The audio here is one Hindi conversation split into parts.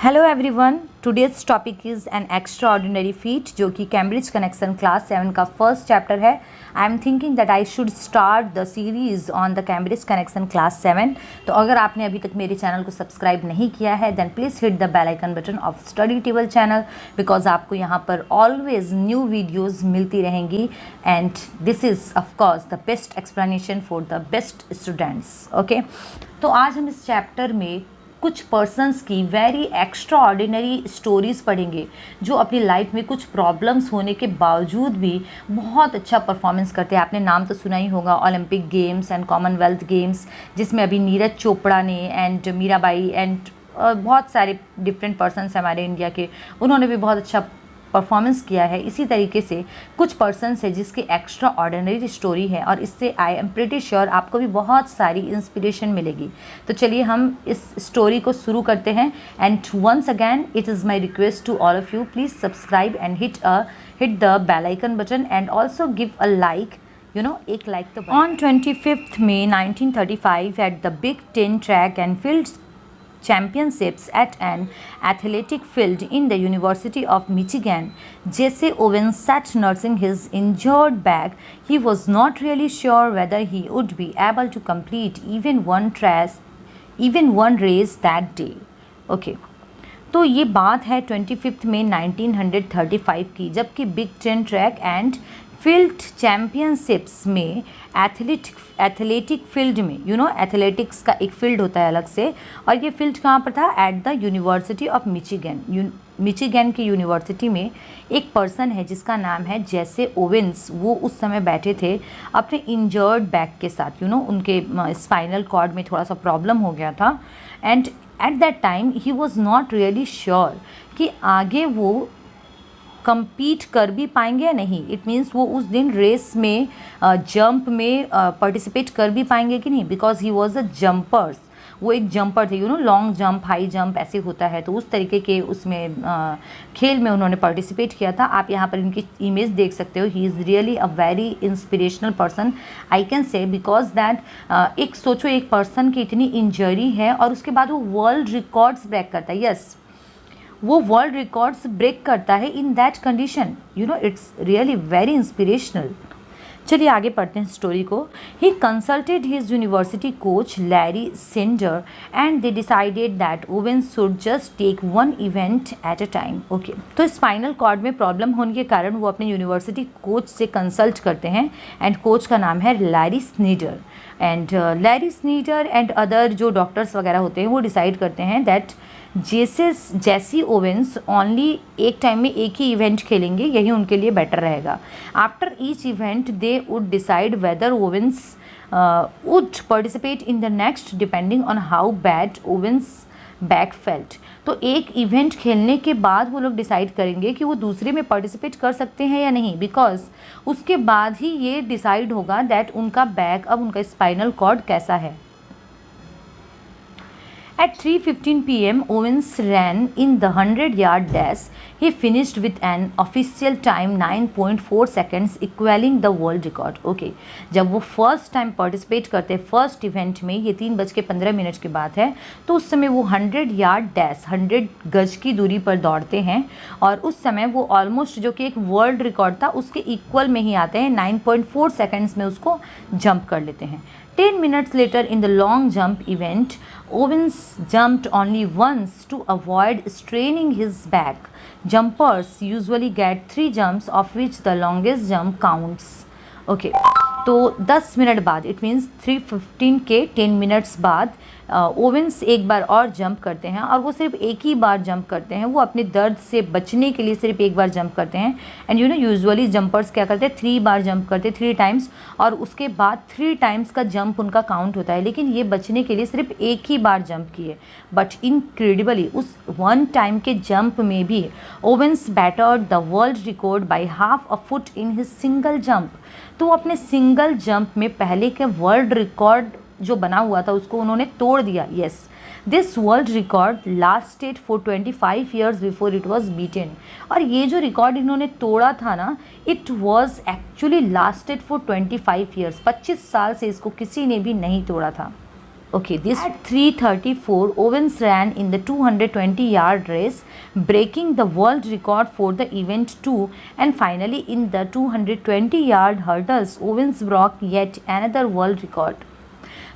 Hello everyone, today's topic is an extra ordinary feet जो कि कैम्ब्रिज कनेक्शन क्लास 7 का फर्स्ट चैप्टर है। I am thinking that I should start the series on the Cambridge connection class 7। तो अगर आपने अभी तक मेरे चैनल को सब्सक्राइब नहीं किया है then please hit the bell icon button of study table channel, because आपको यहाँ पर ऑलवेज न्यू वीडियोज़ मिलती रहेंगी and this is of course the best explanation for the best students. Okay, तो आज हम इस चैप्टर में कुछ पर्सन्स की वेरी एक्स्ट्रा ऑर्डिनरी स्टोरीज़ पढ़ेंगे जो अपनी लाइफ में कुछ प्रॉब्लम्स होने के बावजूद भी बहुत अच्छा परफॉर्मेंस करते हैं। आपने नाम तो सुना ही होगा, Olympic games and Commonwealth games, जिसमें अभी नीरज चोपड़ा ने एंड मीराबाई एंड बहुत सारे डिफरेंट पर्सन्स हमारे इंडिया के, उन्होंने भी बहुत अच्छा परफॉर्मेंस किया है। इसी तरीके से कुछ पर्सन्स है जिसकी एक्स्ट्रा ऑर्डिनरी स्टोरी है और इससे आई एम प्रिटी श्योर आपको भी बहुत सारी इंस्पिरेशन मिलेगी। तो चलिए हम इस स्टोरी को शुरू करते हैं and once again it is my request to all of you, please subscribe and hit the bell icon button and also give a like, एक लाइक तो। On 25 May 1935 at the big 10 track and field championships at an athletic field in the University of Michigan, Jesse Owens sat nursing his injured back. He was not really sure whether he would be able to complete even one race that day. Okay. तो ये बात है 25 May 1935 की, जबकि big 10 track and field championships में एथलेटिक फील्ड में एथलेटिक्स का एक फील्ड होता है अलग से, और ये फील्ड कहाँ पर था? At the university of Michigan की यूनिवर्सिटी में एक पर्सन है जिसका नाम है जेसे ओवेंस। वो उस समय बैठे थे अपने इंजर्ड बैक के साथ, उनके स्पाइनल कॉर्ड में थोड़ा सा प्रॉब्लम हो गया था and at that time he was not really sure कि आगे वो compete कर भी पाएंगे या नहीं। इट मीन्स वो उस दिन रेस में जंप में पार्टिसिपेट कर भी पाएंगे कि नहीं, because he was a jumpers. वो एक जंपर थे, लॉन्ग जंप, हाई जंप ऐसे होता है, तो उस तरीके के उसमें खेल में उन्होंने पार्टिसिपेट किया था। आप यहाँ पर इनकी इमेज देख सकते हो। He is really a very inspirational person I can say, because that एक सोचो, एक पर्सन की इतनी इंजरी है और उसके बाद वो वर्ल्ड रिकॉर्ड्स ब्रेक करता है। यस, वो वर्ल्ड रिकॉर्ड्स ब्रेक करता है in that condition. It's really very inspirational. चलिए आगे पढ़ते हैं स्टोरी को। He consulted his university coach Larry Snyder and they decided that Owens should just take one event at a time. Okay, तो स्पाइनल कॉर्ड में प्रॉब्लम होने के कारण वो अपने यूनिवर्सिटी कोच से कंसल्ट करते हैं एंड कोच का नाम है Larry Snyder. And Larry Snyder and other जो डॉक्टर्स वगैरह होते हैं वो डिसाइड करते हैं दैट जेसी ओवेंस ओनली एक टाइम में एक ही इवेंट खेलेंगे, यही उनके लिए बेटर रहेगा। After each event they would decide whether Owens would participate in the next depending on how bad Owens back felt. तो एक इवेंट खेलने के बाद वो लोग डिसाइड करेंगे कि वो दूसरे में पार्टिसिपेट कर सकते हैं या नहीं, बिकॉज उसके बाद ही ये डिसाइड होगा दैट उनका बैक, अब उनका स्पाइनल कॉर्ड कैसा है। At 3:15 p.m., Owens ran in the 100-yard dash. He finished with an official time 9.4 seconds, equaling the world record. Okay, जब वो फर्स्ट टाइम पार्टिसिपेट करते हैं फर्स्ट इवेंट में, ये 3:15 की बात है, तो उस समय वो 100-yard dash 100 गज की दूरी पर दौड़ते हैं और उस समय वो ऑलमोस्ट जो कि एक वर्ल्ड रिकॉर्ड था उसके इक्वल में ही आते हैं। 9.4 सेकेंड्स में उसको जंप कर लेते हैं। 10 minutes later in the long jump event, Owens jumped only once to avoid straining his back. Jumpers usually get 3 jumps, of which the longest jump counts. Okay, तो 10 मिनट बाद, इट मीन्स 3:15 के 10 मिनट्स बाद ओवेंस एक बार और जंप करते हैं और वो सिर्फ एक ही बार जंप करते हैं। वो अपने दर्द से बचने के लिए सिर्फ एक बार जंप करते हैं एंड यूजुअली जंपर्स क्या करते हैं, 3 बार जंप करते हैं, 3 टाइम्स, और उसके बाद 3 टाइम्स का जंप उनका काउंट होता है। लेकिन ये बचने के लिए सिर्फ एक ही बार जंप किए, बट इनक्रेडिबली उस 1 टाइम के जंप में भी Owens battered the world record by half a foot in his single jump. तो अपने सिंगल जंप में पहले के वर्ल्ड रिकॉर्ड जो बना हुआ था उसको उन्होंने तोड़ दिया। Yes, this world record lasted for 25 years before it was beaten. और ये जो रिकॉर्ड इन्होंने तोड़ा था ना, it was actually lasted for 25 years। 25 साल से इसको किसी ने भी नहीं तोड़ा था। Okay, this at 3:34, Owens ran in the 220-yard race, breaking the world record for the event too. And finally, in the 220-yard hurdles, Owens broke yet another world record.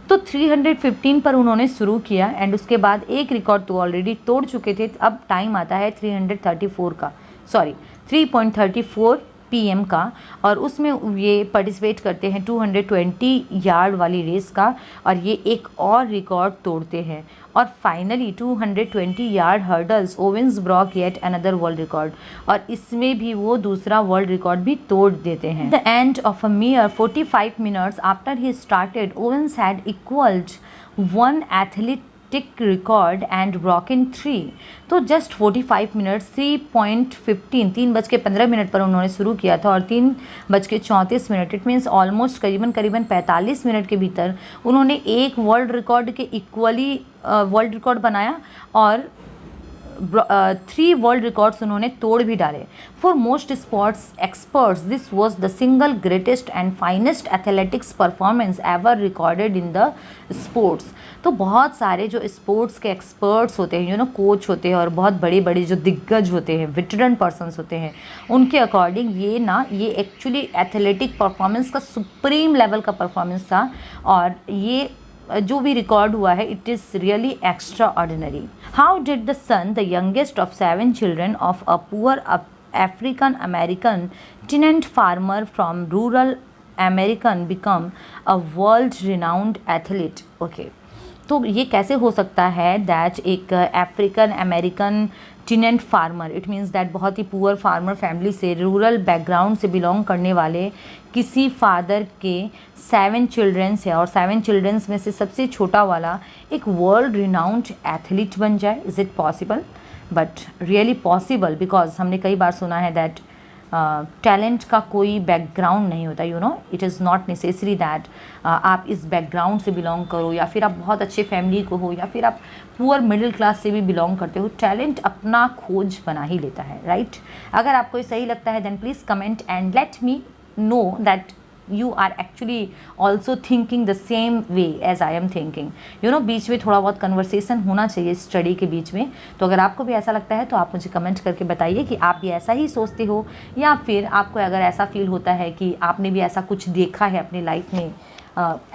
तो 315 पर उन्होंने शुरू किया एंड उसके बाद एक रिकॉर्ड तो ऑलरेडी तोड़ चुके थे. अब टाइम आता है 334 का, सॉरी 3.34 PM का, और उसमें ये पार्टिसिपेट करते हैं 220 यार्ड वाली रेस का, और ये एक और रिकॉर्ड तोड़ते हैं. और finally 220 yard hurdles Owens Brock yet another world record, और इसमें भी वो दूसरा वर्ल्ड रिकॉर्ड भी तोड़ देते हैं. The end of a mere 45 minutes after he started, Owens had equaled one athletic record and broken 3. तो जस्ट 45 मिनट्स 3.15 3:15 पर उन्होंने शुरू किया था और 3:34 इट मीन्स ऑलमोस्ट करीबन 45 मिनट के भीतर उन्होंने एक वर्ल्ड रिकॉर्ड के इक्वली वर्ल्ड रिकॉर्ड बनाया और 3 वर्ल्ड रिकॉर्ड्स उन्होंने तोड़ भी डाले. For most sports experts this was the single greatest and finest athletics performance ever recorded in the sports. तो बहुत सारे जो स्पोर्ट्स के एक्सपर्ट्स होते हैं, कोच होते हैं और बहुत बड़े बड़े जो दिग्गज होते हैं, वेटरन पर्सन्स होते हैं, उनके अकॉर्डिंग ये एक्चुअली एथलेटिक परफॉर्मेंस का सुप्रीम लेवल का परफॉर्मेंस था. और ये जो भी रिकॉर्ड हुआ है it is really extraordinary. How did the son, the youngest of 7 children of a poor African American tenant farmer from rural American become a world renowned athlete? Okay, तो ये कैसे हो सकता है दैट एक African American tenant farmer, it means that बहुत ही पुअर फार्मर फैमिली से, रूरल बैकग्राउंड से बिलोंग करने वाले किसी फादर के 7 चिल्ड्रंस है और 7 चिल्ड्रंस में से सबसे छोटा वाला एक वर्ल्ड रिनाउंड एथलीट बन जाए. Is it possible? But really possible, because हमने कई बार सुना है दैट टैलेंट का कोई बैकग्राउंड नहीं होता. It is not necessary that आप इस बैकग्राउंड से बिलोंग करो या फिर आप बहुत अच्छे फैमिली को हो या फिर आप पुअर मिडिल क्लास से भी बिलोंग करते हो. टैलेंट अपना खोज बना ही लेता है, राइट? अगर आपको सही लगता है then please comment and let me know that you are actually also thinking the same way as I am thinking. बीच में थोड़ा बहुत कन्वर्सेशन होना चाहिए स्टडी के बीच में. तो अगर आपको भी ऐसा लगता है तो आप मुझे कमेंट करके बताइए कि आप भी ऐसा ही सोचते हो या फिर आपको अगर ऐसा फील होता है कि आपने भी ऐसा कुछ देखा है अपनी लाइफ में,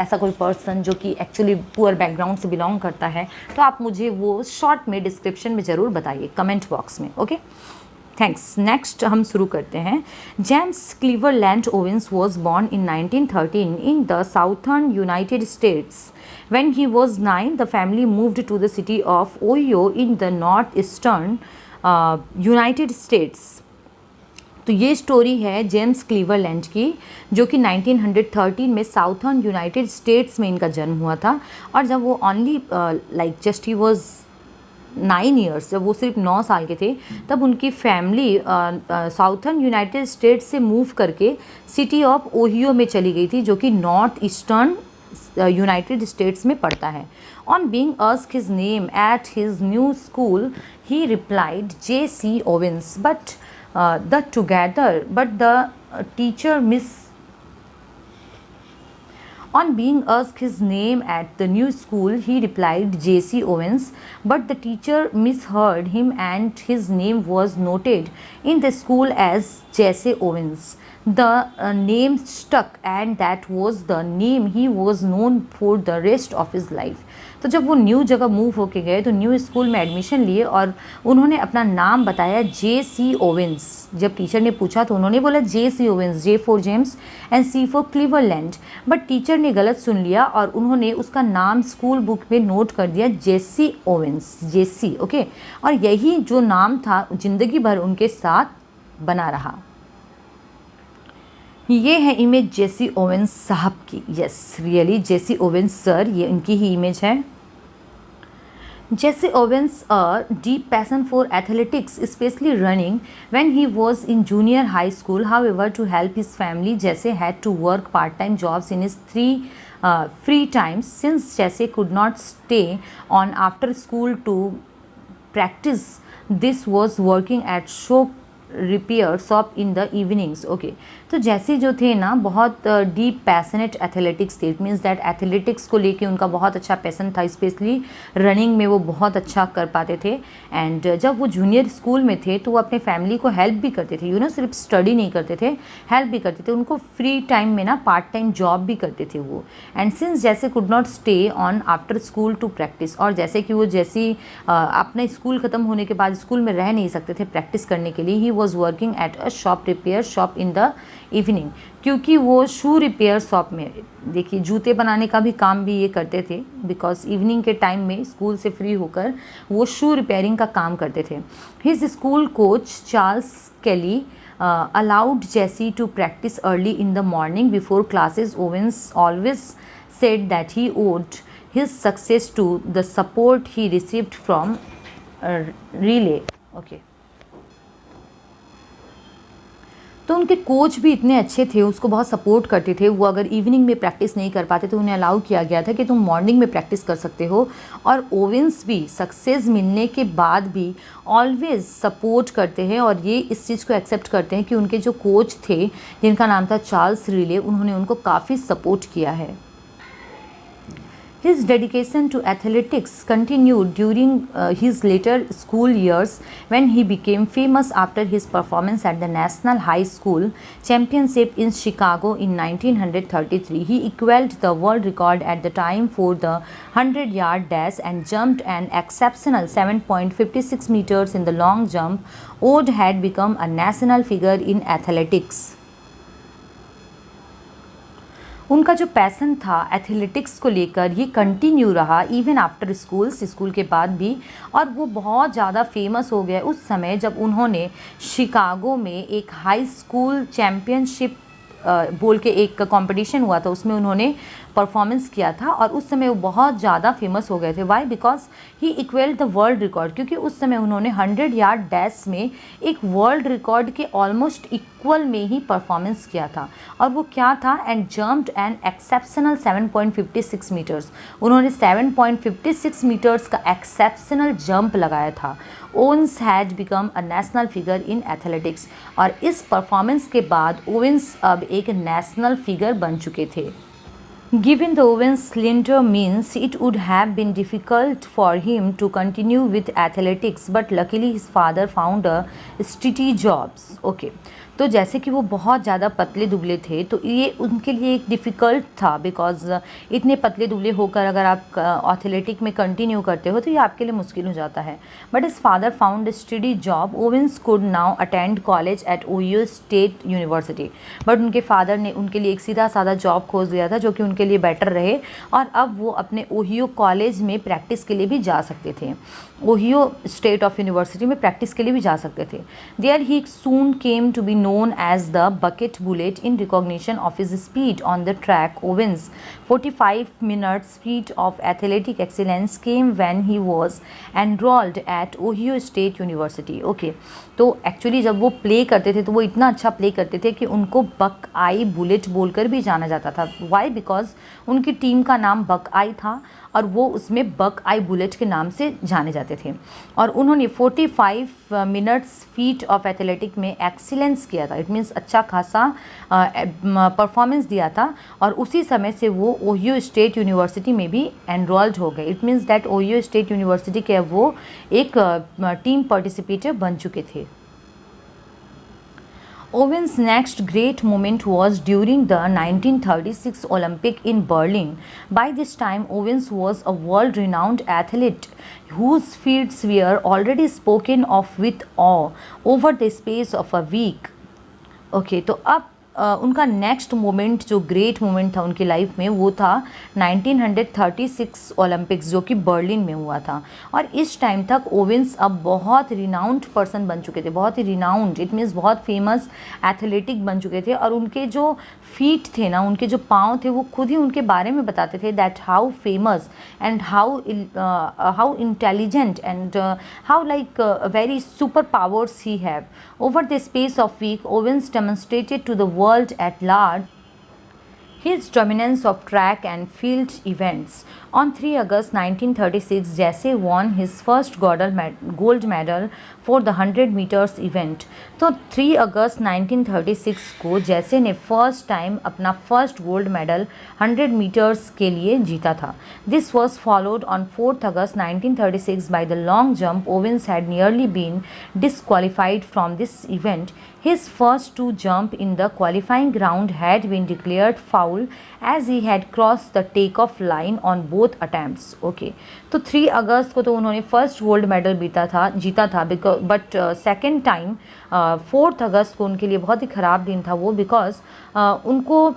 ऐसा कोई पर्सन जो कि एक्चुअली पुअर बैकग्राउंड से बिलोंग करता है, तो आप मुझे वो शॉर्ट में डिस्क्रिप्शन में ज़रूर बताइए कमेंट बॉक्स में. Okay, thanks. नेक्स्ट हम शुरू करते हैं. James Cleveland Owens was born in 1913 in the southern United States. When he was 9, the family moved to the city of Ohio in the northeastern United States. तो ये स्टोरी है जेम्स क्लीवरलैंड की, जो कि 1913 में साउथर्न यूनाइटेड स्टेट्स में इनका जन्म हुआ था. और जब वो only just he was 9 years, जब वो सिर्फ 9 साल के थे, तब उनकी फैमिली साउथर्न यूनाइटेड स्टेट्स से मूव करके सिटी ऑफ ओहियो में चली गई थी, जो कि नॉर्थ ईस्टर्न यूनाइटेड स्टेट्स में पड़ता है. On being asked his name at his new school he replied J.C. Owens, but the teacher On being asked his name at the new school, he replied J.C. Owens, but the teacher misheard him and his name was noted in the school as J.C. Owens. The name stuck and that was the name he was known for the rest of his life. तो जब वो न्यू जगह मूव होके गए तो न्यू स्कूल में एडमिशन लिए और उन्होंने अपना नाम बताया J.C. Owens. जब टीचर ने पूछा तो उन्होंने बोला J.C. Owens, J for James and C for Cleveland. But teacher ने गलत सुन लिया और उन्होंने उसका नाम स्कूल बुक में नोट कर दिया J.C. Owens, J.C. ओके. और यही जो नाम था ज़िंदगी भर उनके साथ बना रहा. ये है इमेज J.C. Owens साहब की. Yes, really J.C. Owens sir, ये इनकी ही इमेज है. J.C. Owens a deep passion for athletics, especially running, when he was in junior high school. However, to help his family, J.C. had to work part-time jobs in his free times. Since J.C. could not stay on after school to practice, this was working at repair shop in the evenings. Okay, तो जैसे जो थे ना बहुत डीप पैशनेट एथलेटिक्स थे, इट मीन्स दैट एथलेटिक्स को लेके उनका बहुत अच्छा पैसन था, स्पेशली रनिंग में वो बहुत अच्छा कर पाते थे। एंड जब वो जूनियर स्कूल में थे तो वो अपने फैमिली को हेल्प भी करते थे, यू नो, सिर्फ स्टडी नहीं करते थे, हेल्प भी करते थे। उनको फ्री टाइम में ना पार्ट टाइम जॉब भी करते थे वो। And since Jesse could not stay on after school to practice, और जैसे कि वो जैसी अपने स्कूल ख़त्म होने के बाद स्कूल में रह नहीं सकते थे प्रैक्टिस करने के लिए, he was working at a shop, repair shop in the evening, क्योंकि वो शू रिपेयर शॉप में, देखिए जूते बनाने का भी काम भी ये करते थे, बिकॉज इवनिंग के टाइम में स्कूल से फ्री होकर वो शू रिपेयरिंग का काम करते थे। हिज स्कूल कोच चार्ल्स केली allowed Jesse to practice early in the morning before classes. Owens always said that he owed his success to the support he received from relay. Okay. तो उनके कोच भी इतने अच्छे थे, उसको बहुत सपोर्ट करते थे। वो अगर इवनिंग में प्रैक्टिस नहीं कर पाते तो उन्हें अलाउ किया गया था कि तुम मॉर्निंग में प्रैक्टिस कर सकते हो। और ओवेंस भी सक्सेस मिलने के बाद भी ऑलवेज सपोर्ट करते हैं और ये इस चीज़ को एक्सेप्ट करते हैं कि उनके जो कोच थे जिनका नाम था चार्ल्स रिले, उन्होंने उनको काफ़ी सपोर्ट किया है। His dedication to athletics continued during his later school years when he became famous after his performance at the National High School Championship in Chicago in 1933. He equaled the world record at the time for the 100-yard dash and jumped an exceptional 7.56 meters in the long jump. Ode had become a national figure in athletics. उनका जो पैसन था एथलेटिक्स को लेकर ये कंटिन्यू रहा इवन आफ्टर स्कूल के बाद भी, और वो बहुत ज़्यादा फेमस हो गया उस समय जब उन्होंने शिकागो में एक हाई स्कूल चैम्पियनशिप बोल के एक कंपटीशन हुआ था, उसमें उन्होंने परफॉर्मेंस किया था और उस समय वो बहुत ज़्यादा फेमस हो गए थे। Why? Because he equalled the world record, क्योंकि उस समय उन्होंने 100 यार्ड डैश में एक वर्ल्ड रिकॉर्ड के ऑलमोस्ट इक्वल में ही परफॉर्मेंस किया था। और वो क्या था? And jumped an exceptional 7.56 metres, उन्होंने 7.56 मीटर्स का एक्सेप्शनल जंप लगाया था। Owens had become a national figure in athletics, और इस परफॉर्मेंस के बाद ओवेंस अब एक नेशनल फिगर बन चुके थे। Given the Owens' slender means, it would have been difficult for him to continue with athletics, but luckily his father found a steady jobs. Okay. तो जैसे कि वो बहुत ज़्यादा पतले दुबले थे तो ये उनके लिए एक डिफ़िकल्ट था, बिकॉज इतने पतले दुबले होकर अगर आप एथलेटिक में कंटिन्यू करते हो तो ये आपके लिए मुश्किल हो जाता है। But his father found a study job. Owens could now attend college eight Ohio state university, but उनके फादर ने उनके लिए एक सीधा साधा जॉब खोज दिया था जो कि उनके लिए बेटर रहे, और अब वो अपने ओहियो कॉलेज में प्रैक्टिस के लिए भी जा सकते थे, ओहियो स्टेट ऑफ यूनिवर्सिटी में प्रैक्टिस के लिए भी जा सकते थे। There he soon came to be known as the bucket bullet in recognition of his speed on the track. Owens' 45 minutes feat of athletic excellence came when he was enrolled at Ohio State University. Okay, तो एक्चुअली जब वो प्ले करते थे तो वो इतना अच्छा प्ले करते थे कि उनको बक आई बुलेट बोलकर भी जाना जाता था। वाई? बिकॉज उनकी टीम का नाम बक आई था और वो उसमें बक आई बुलेट के नाम से जाने जाते थे। और उन्होंने 45 मिनट्स फीट ऑफ एथलेटिक में एक्सीलेंस किया था, इट मीन्स अच्छा खासा परफॉर्मेंस दिया था, और उसी समय से वो ओहियो स्टेट यूनिवर्सिटी में भी एनरोल्ड हो गए। It means that Ohio state university के वो एक टीम पार्टिसिपेटर बन चुके थे। Owen's next great moment was during the 1936 Olympic in Berlin. By this time, Owens was a world-renowned athlete whose feats were already spoken of with awe over the space of a week. Okay, तो अब उनका नेक्स्ट मोमेंट जो ग्रेट मोमेंट था उनकी लाइफ में वो था 1936 ओलंपिक्स जो कि बर्लिन में हुआ था। और इस टाइम तक ओवेंस अब बहुत रिनाउंड पर्सन बन चुके थे, बहुत ही रिनाउंड, इट मीन्स बहुत फेमस एथलेटिक बन चुके थे। और उनके जो फीट थे ना, उनके जो पाँव थे, वो खुद ही उनके बारे में बताते थे that how famous and how intelligent and how like very super powers he have. Over the space of week Owens demonstrated to the world at large His dominance of track and field events. On 3 August 1936, Jesse won his first gold medal for the 100 meters event. तो 3 अगस्त 1936 को जैसे ने फर्स्ट टाइम अपना फर्स्ट गोल्ड मेडल 100 मीटर्स के लिए जीता था. This was followed on 4th August 1936 by the long jump. Owens had nearly been disqualified from this event. His first two jump in the qualifying round had been declared foul as he had crossed the takeoff line on both attempts. Okay, तो 3 अगस्त को तो उन्होंने फर्स्ट गोल्ड मेडल जीता था बट सेकेंड टाइम 4 अगस्त को उनके लिए बहुत ही ख़राब दिन था वो, बिकॉज उनको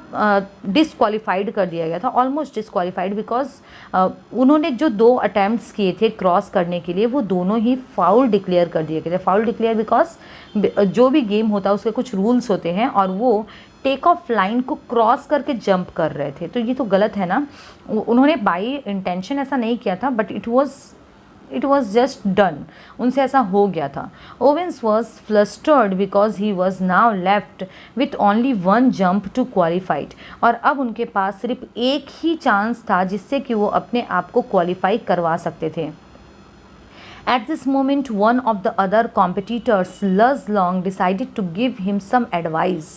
डिसक्वालीफाइड कर दिया गया था, ऑलमोस्ट डिसक्वालीफाइड, बिकॉज उन्होंने जो 2 अटैम्प्ट्स किए थे क्रॉस करने के लिए वो दोनों ही फाउल डिक्लेयर कर दिए गए थे. फाउल डिक्लेयर बिकॉज जो भी गेम होता है उसके कुछ रूल्स होते हैं और वो टेक ऑफ लाइन को क्रॉस करके जंप कर रहे थे, तो ये तो गलत है ना. उन्होंने बाई इंटेंशन ऐसा नहीं किया था, but it was just done, उनसे ऐसा हो गया था. Owens was flustered because he was now left with only 1 jump to qualified. और अब उनके पास सिर्फ एक ही चांस था जिससे कि वो अपने आप को क्वालिफाई करवा सकते थे. At this moment, one of the other competitors, Luz Long, decided to give him some advice.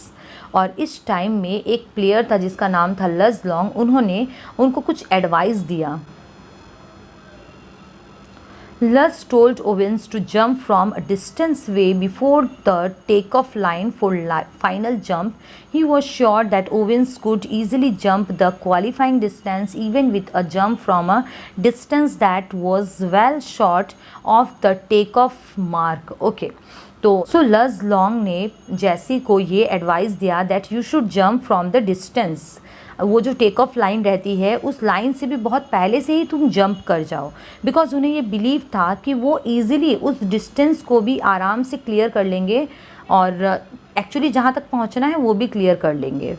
और इस टाइम में एक प्लेयर था जिसका नाम था लज लॉन्ग, उन्होंने उनको कुछ एडवाइस दिया. Luz told Owens to jump from a distance way before the takeoff line for final jump. He was sure that Owens could easily jump the qualifying distance even with a jump from a distance that was well short of the takeoff mark. Okay. तो लज लॉन्ग ने जैसी को ये एडवाइस दिया that you should jump from the distance. वो जो टेक ऑफ लाइन रहती है उस लाइन से भी बहुत पहले से ही तुम जंप कर जाओ, बिकॉज उन्हें ये बिलीव था कि वो ईज़िली उस डिस्टेंस को भी आराम से क्लियर कर लेंगे और एक्चुअली जहाँ तक पहुँचना है वो भी क्लियर कर लेंगे.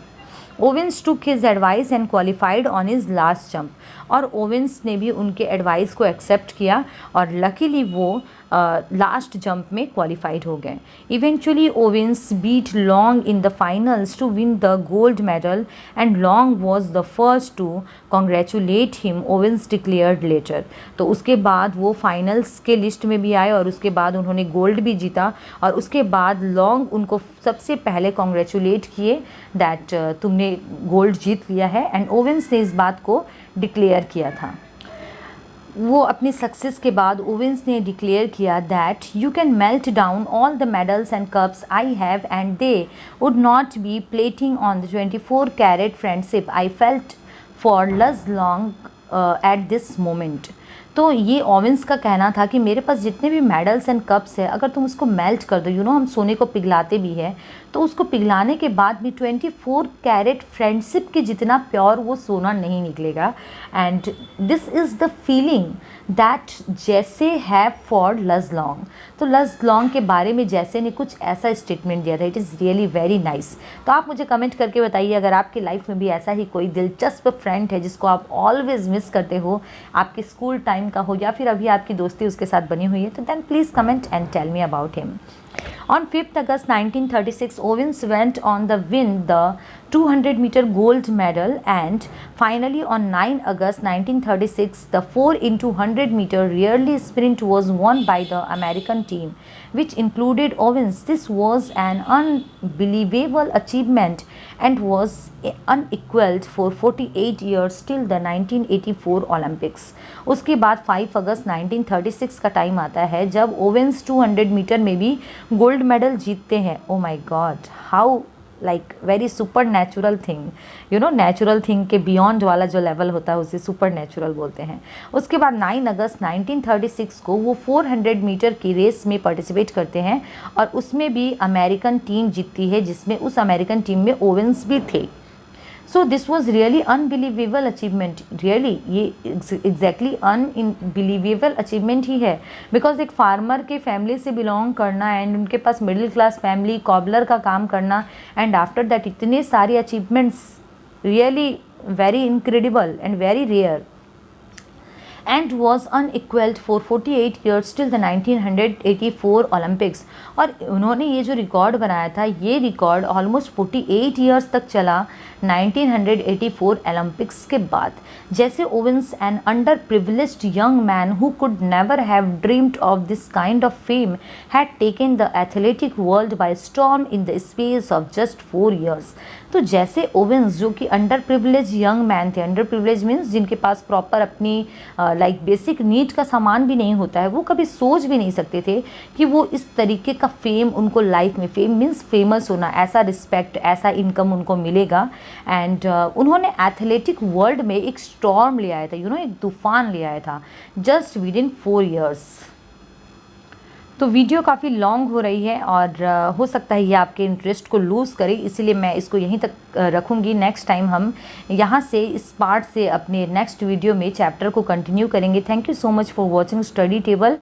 Owens took his advice and qualified on his last jump. और ओवेंस ने भी उनके एडवाइस को एक्सेप्ट किया और लकीली वो लास्ट जंप में क्वालिफाइड हो गए. Eventually Owens beat Long in the finals to win the gold medal and Long was the first to congratulate him, Owens declared later. तो उसके बाद वो फाइनल्स के लिस्ट में भी आए और उसके बाद उन्होंने गोल्ड भी जीता और उसके बाद लॉन्ग उनको सबसे पहले कॉन्ग्रेचुलेट किए दैट तुमने गोल्ड जीत लिया है. एंड ओवेंस ने इस बात को डिक्लेयर किया था. वो अपनी सक्सेस के बाद ओवेंस ने डिक्लेयर किया that you can melt down all the medals and cups I have and they would not be plating on the 24 carat friendship I felt for Luz Long at this moment. तो ये ओवेंस का कहना था कि मेरे पास जितने भी मेडल्स एंड कप्स है अगर तुम उसको मेल्ट कर दो, हम सोने को पिघलाते भी हैं, तो उसको पिघलाने के बाद भी 24 कैरेट फ्रेंडशिप के जितना प्योर वो सोना नहीं निकलेगा. And this is the feeling that जैसे हैव फॉर लज लॉन्ग. तो लज लॉन्ग के बारे में जैसे ने कुछ ऐसा स्टेटमेंट दिया था. It is really very nice. तो आप मुझे कमेंट करके बताइए अगर आपकी लाइफ में भी ऐसा ही कोई दिलचस्प फ्रेंड है जिसको आप ऑलवेज मिस करते हो, आपके स्कूल टाइम का हो या फिर अभी आपकी दोस्ती उसके साथ बनी हुई है, तो then please comment and tell me about him. On 5th August 1936, Owens went on the win the 200-meter gold medal, and finally on 9 August 1936, the 4x100-meter relay sprint was won by the American team, which included Owens. This was an unbelievable achievement and was unequaled for 48 years till the 1984 Olympics. उसके बाद 5 अगस्त 1936 का टाइम आता है जब ओवेंस 200 मीटर में भी गोल्ड मेडल जीतते हैं. Oh my God, how like very supernatural thing, natural thing के बियॉन्ड वाला जो लेवल होता है उसे सुपर नेचुरल बोलते हैं. उसके बाद 9 अगस्त 1936 को वो 400 मीटर की रेस में पार्टिसिपेट करते हैं और उसमें भी अमेरिकन टीम जीतती है जिसमें उस अमेरिकन टीम में ओवेंस भी थे. So this was really unbelievable achievement. Really ये एग्जैक्टली अनबिलीवेबल अचीवमेंट ही है, बिकॉज एक फार्मर के फैमिली से बिलोंग करना एंड उनके पास मिडिल क्लास फैमिली, कॉबलर का काम करना एंड आफ्टर दैट इतने सारे achievements, really very incredible and very rare. and was unequaled for 48 years till the 1984 Olympics. और उन्होंने ये जो रिकॉर्ड बनाया था, ये रिकॉर्ड ऑलमोस्ट 48 ईयर्स तक चला 1984 ओलंपिक्स के बाद। जैसे Owens, an under privileged young man who could never have dreamed of this kind of fame, had taken the athletic world by storm in the space of just 4 years. तो जैसे ओवेंस जो कि अंडर प्रिविलेज यंग मैन थे, अंडर प्रिविलेज मीन्स जिनके पास प्रॉपर अपनी लाइक बेसिक नीड का सामान भी नहीं होता है, वो कभी सोच भी नहीं सकते थे कि वो इस तरीके का फेम उनको लाइफ में, फेम मीन्स फेमस होना, ऐसा रिस्पेक्ट, ऐसा इनकम उनको मिलेगा। एंड उन्होंने एथलेटिक वर्ल्ड में एक स्टॉर्म ले आया था, एक तूफान ले आया था जस्ट विद इन 4 ईयर्स। तो वीडियो काफ़ी लॉन्ग हो रही है और हो सकता है ये आपके इंटरेस्ट को लूज़ करे, इसीलिए मैं इसको यहीं तक रखूँगी। नेक्स्ट टाइम हम यहाँ से इस पार्ट से अपने नेक्स्ट वीडियो में चैप्टर को कंटिन्यू करेंगे। Thank you so much for watching study table.